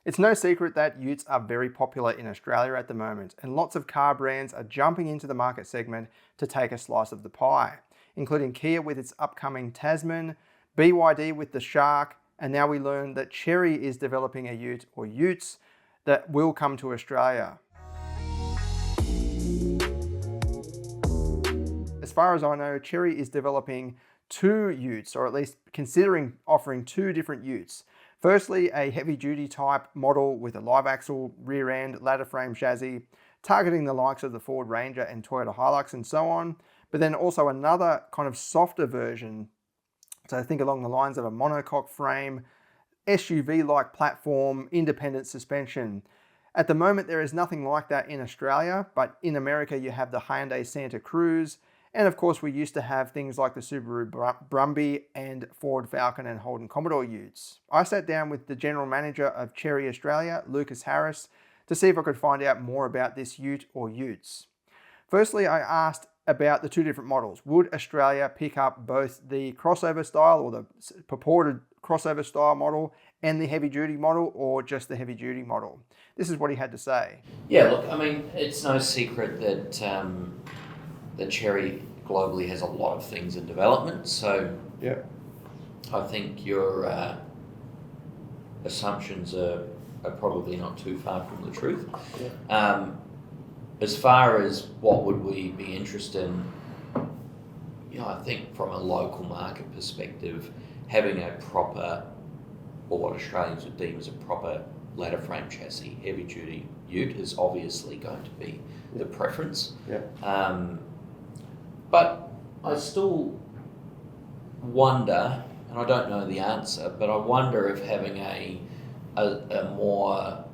It's no secret that utes are very popular in Australia at the moment, and lots of car brands are jumping into the market segment to take a slice of the pie, including Kia with its upcoming Tasman, BYD with the Shark, and now we learn that Chery is developing a ute, or utes, that will come to Australia. As far as I know, Chery is developing 2 utes, or at least considering offering 2 different utes. Firstly, a heavy-duty type model with a live axle, rear end, ladder frame chassis, targeting the likes of the Ford Ranger and Toyota HiLux and so on, but then also another kind of softer version, so think along the lines of a monocoque frame, SUV-like platform, independent suspension. At the moment, there is nothing like that in Australia, but in America you have the Hyundai Santa Cruz, and of course we used to have things like the Subaru Brumby and Ford Falcon and Holden Commodore utes. I sat down with the general manager of Chery Australia, Lucas Harris, to see if I could find out more about this ute or utes. Firstly, I asked about the 2 different models. Would Australia pick up both the crossover style or the purported crossover style model and the heavy duty model, or just the heavy duty model? This is what he had to say. Yeah, look, I mean, it's no secret that that Chery globally has a lot of things in development. So yeah, I think your assumptions are probably not too far from the truth. Yeah. As far as what would we be interested in, I think from a local market perspective, having a proper, or what Australians would deem as a proper ladder frame chassis, heavy duty ute is obviously going to be the preference. Yeah. But I still wonder, and I don't know the answer, but I wonder if having a more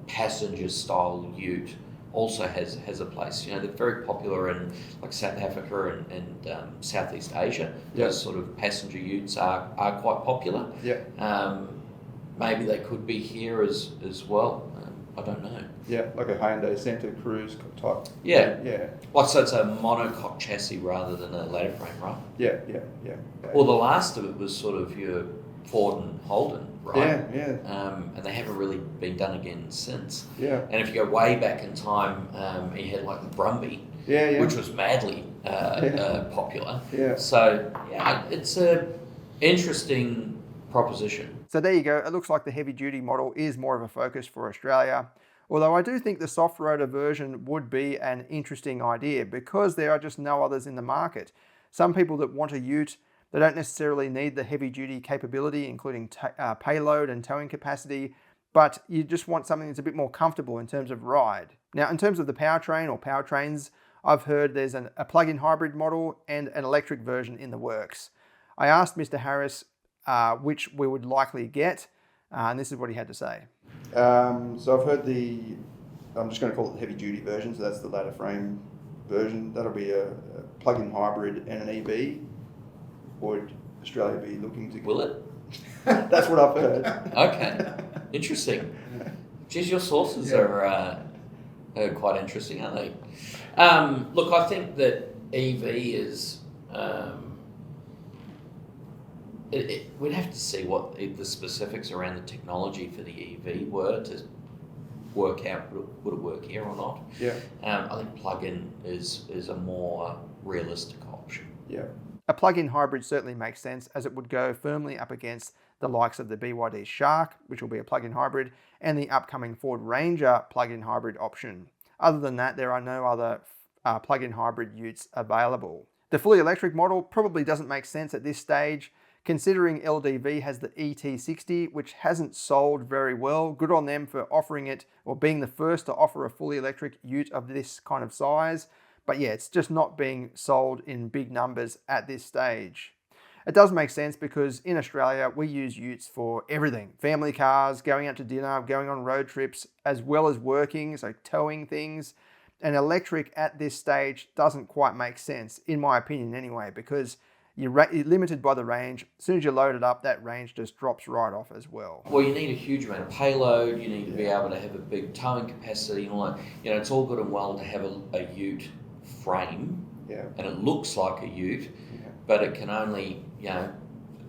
passenger style ute also has a place. They're very popular in like South Africa and Southeast Asia. Yeah. Those sort of passenger utes are quite popular. Yeah. Maybe they could be here as well. I don't know. Yeah, like a Hyundai Santa Cruz type. Yeah. Yeah. Like, so it's a monocoque chassis rather than a ladder frame, right? Yeah. Well, the last of it was sort of your Ford and Holden, right? Yeah. And they haven't really been done again since. Yeah. And if you go way back in time, he had like the Brumby, which was madly popular. Yeah. So, it's a interesting proposition. So there you go. It looks like the heavy-duty model is more of a focus for Australia. Although I do think the soft-roader version would be an interesting idea because there are just no others in the market. Some people that want a ute, they don't necessarily need the heavy-duty capability, including payload and towing capacity, but you just want something that's a bit more comfortable in terms of ride. Now, in terms of the powertrain or powertrains, I've heard there's a plug-in hybrid model and an electric version in the works. I asked Mr. Harris which we would likely get, and this is what he had to say. So I've heard I'm just going to call it the heavy duty version, so that's the ladder frame version. That'll be a plug-in hybrid and an EV. Would Australia be looking to... Will it? That's what I've heard. Okay, interesting. Geez, your sources are quite interesting, aren't they? Look, I think that EV is... we'd have to see what the specifics around the technology for the EV were to work out would it work here or not. Yeah. I think plug-in is a more realistic option. Yeah. A plug-in hybrid certainly makes sense, as it would go firmly up against the likes of the BYD Shark, which will be a plug-in hybrid, and the upcoming Ford Ranger plug-in hybrid option. Other than that, there are no other plug-in hybrid utes available. The fully electric model probably doesn't make sense at this stage, considering LDV has the ET60, which hasn't sold very well. Good on them for offering it, or being the first to offer a fully electric ute of this kind of size. But yeah, it's just not being sold in big numbers at this stage. It does make sense because in Australia, we use utes for everything. Family cars, going out to dinner, going on road trips, as well as working, so towing things. And electric at this stage doesn't quite make sense, in my opinion anyway, because you're limited by the range. As soon as you load it up, that range just drops right off as well. Well, you need a huge amount of payload. You need to be able to have a big towing capacity and all that. It's all good and well to have a ute frame, and it looks like a ute, but it can only,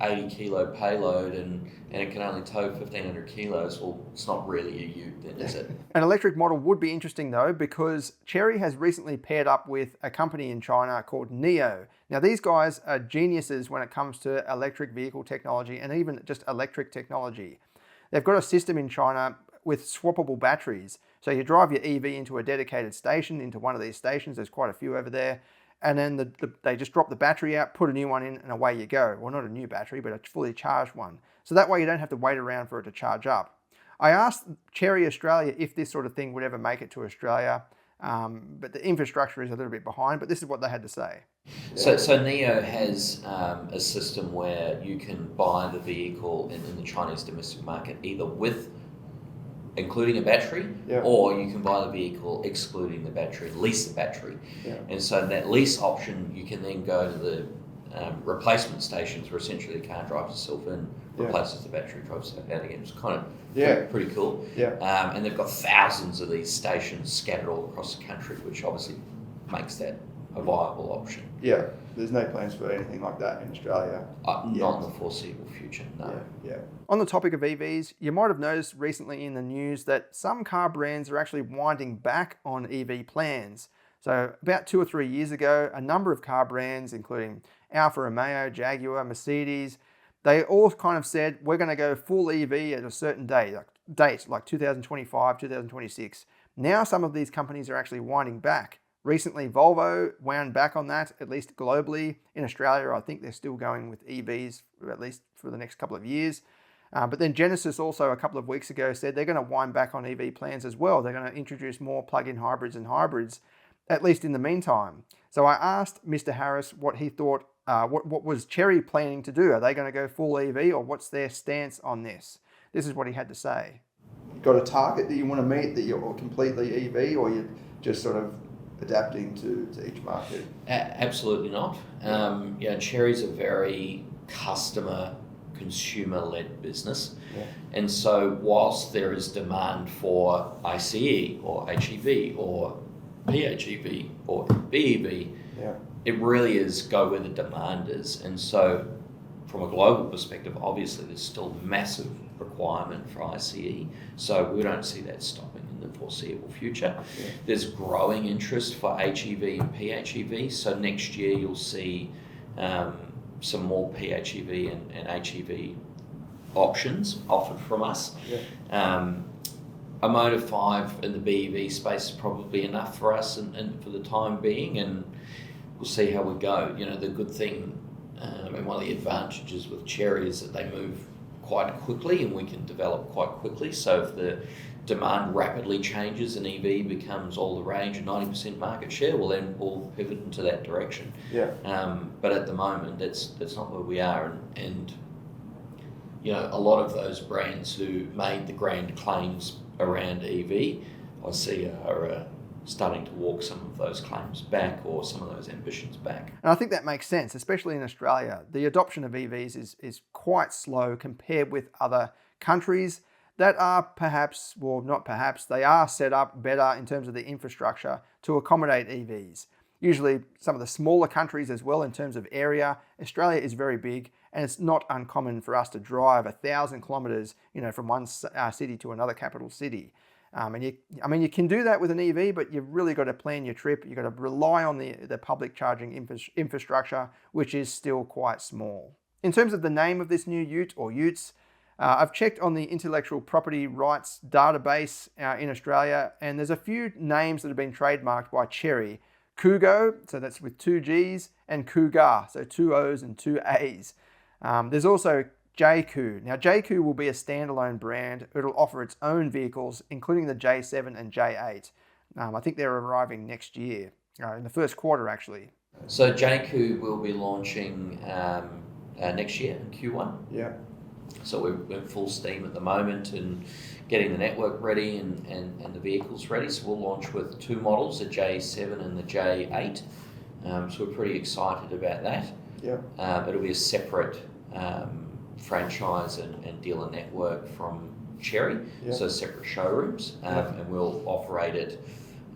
80 kilo payload and it can only tow 1,500 kilos, well, it's not really a ute then, is it? An electric model would be interesting though, because Chery has recently paired up with a company in China called NIO. Now these guys are geniuses when it comes to electric vehicle technology and even just electric technology. They've got a system in China with swappable batteries. So you drive your EV into a dedicated station, into one of these stations, there's quite a few over there, and then they just drop the battery out, put a new one in, and away you go. Well, not a new battery, but a fully charged one. So that way you don't have to wait around for it to charge up. I asked Chery Australia if this sort of thing would ever make it to Australia, but the infrastructure is a little bit behind, but this is what they had to say. So NIO has a system where you can buy the vehicle in the Chinese domestic market either with including a battery, or you can buy the vehicle excluding the battery, lease the battery. And so that lease option, you can then go to the replacement stations where essentially the car drives itself in, replaces the battery, drives it out again. It's kind of pretty cool. And they've got thousands of these stations scattered all across the country, which obviously makes that a viable option. Yeah, there's no plans for anything like that in Australia. Not in the foreseeable future, no. On the topic of EVs, you might have noticed recently in the news that some car brands are actually winding back on EV plans. So about 2 or 3 years ago, a number of car brands, including Alfa Romeo, Jaguar, Mercedes, they all kind of said, we're going to go full EV at a certain date like 2025, 2026. Now some of these companies are actually winding back. Recently, Volvo wound back on that, at least globally. In Australia, I think they're still going with EVs, at least for the next couple of years. But then Genesis also a couple of weeks ago said they're going to wind back on EV plans as well. They're going to introduce more plug-in hybrids and hybrids, at least in the meantime. So I asked Mr. Harris what he thought, what was Chery planning to do? Are they going to go full EV, or what's their stance on this? This is what he had to say. You got a target that you want to meet that you're completely EV, or you're just sort of adapting to each market? Absolutely not. Chery's a very consumer-led business. And so whilst there is demand for ICE or HEV or PHEV or BEV, it really is go where the demand is. And so from a global perspective, obviously there's still massive requirement for ICE. So we don't see that stopping in the foreseeable future. There's growing interest for HEV and PHEV. So next year you'll see some more PHEV and HEV options offered from us. A Motor 5 in the BEV space is probably enough for us and for the time being, and we'll see how we go. The good thing and one of the advantages with Chery is that they move quite quickly and we can develop quite quickly. So if the demand rapidly changes and EV becomes all the rage and 90% market share, well then we'll pivot into that direction. But at the moment that's not where we are, and a lot of those brands who made the grand claims around EV, I see are starting to walk some of those claims back or some of those ambitions back. And I think that makes sense, especially in Australia. The adoption of EVs is quite slow compared with other countries that are they are set up better in terms of the infrastructure to accommodate EVs. Usually some of the smaller countries as well in terms of area. Australia is very big, and it's not uncommon for us to drive 1,000 kilometres, from one city to another capital city. You can do that with an EV, but you've really got to plan your trip. You've got to rely on the public charging infrastructure, which is still quite small. In terms of the name of this new ute or utes, I've checked on the intellectual property rights database in Australia, and there's a few names that have been trademarked by Chery. Kugo, so that's with 2 G's, and Cougar, so 2 O's and 2 A's. There's also JQ. Now, JQ will be a standalone brand. It'll offer its own vehicles, including the J7 and J8. I think they're arriving next year, in the first quarter, actually. So JQ will be launching next year in Q1. So we're full steam at the moment and getting the network ready and the vehicles ready. So we'll launch with 2 models, the J7 and the J8. So we're pretty excited about that. It'll be a separate franchise and dealer network from Chery, so separate showrooms, and we'll operate it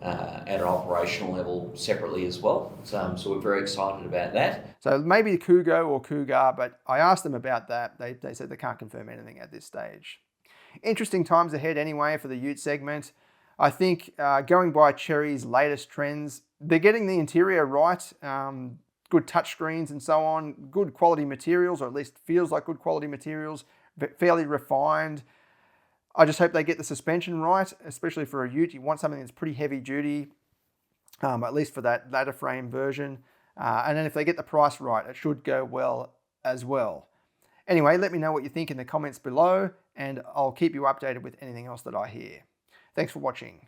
at an operational level separately as well. So we're very excited about that. So maybe Kugo or Cougar, but I asked them about that. They said they can't confirm anything at this stage. Interesting times ahead anyway for the Ute segment. I think going by Chery's latest trends, they're getting the interior right. Good touchscreens and so on, good quality materials, or at least feels like good quality materials, fairly refined. I just hope they get the suspension right, especially for a Ute. You want something that's pretty heavy duty, at least for that ladder frame version. And then if they get the price right, it should go well as well. Anyway, let me know what you think in the comments below, and I'll keep you updated with anything else that I hear. Thanks for watching.